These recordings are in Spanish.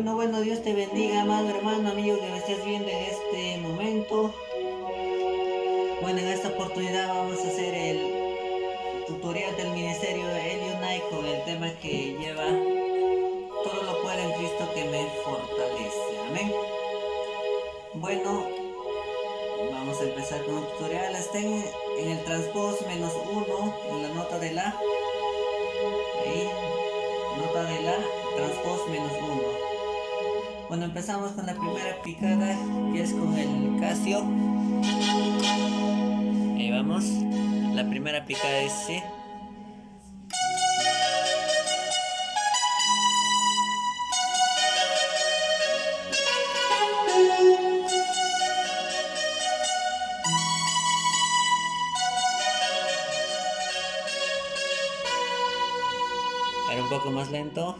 Bueno, Dios te bendiga, amado hermano, amigo que me estés viendo en este momento. Bueno, en esta oportunidad vamos a hacer el tutorial del ministerio de Elionai con el tema que lleva todo lo puedo en Cristo que me fortalece. Amén. Bueno, vamos a empezar con el tutorial. Estén en el transpós -1, en la nota de la. Ahí, nota de la, transpós -1. Bueno, empezamos con la primera picada, que es con el Casio. Ahí vamos. La primera picada es C. Ahora un poco más lento.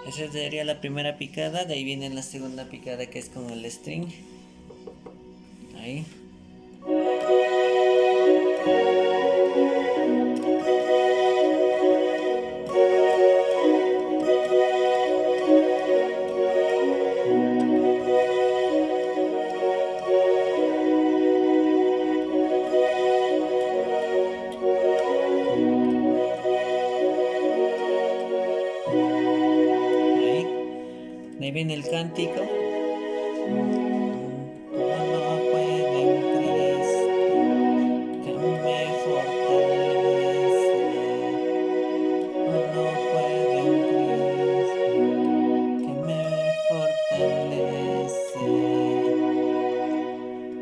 Esa sería la primera picada, de ahí viene la segunda picada que es con el string. Ahí. De ahí viene el cántico.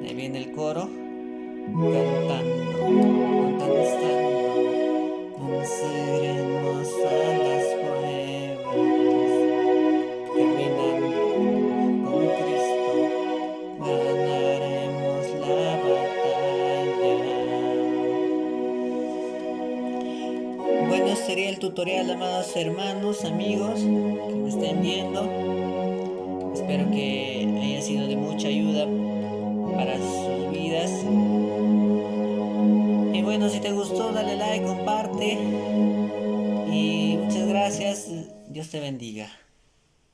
Ahí viene el coro cantando, danzando, venceremos a las pruebas, caminando con Cristo, ganaremos la batalla. Bueno, sería el tutorial, amados hermanos, amigos que me estén viendo. Espero que haya sido de mucha ayuda para sus vidas. Y bueno, si te gustó, dale like, comparte. Y muchas gracias. Dios te bendiga.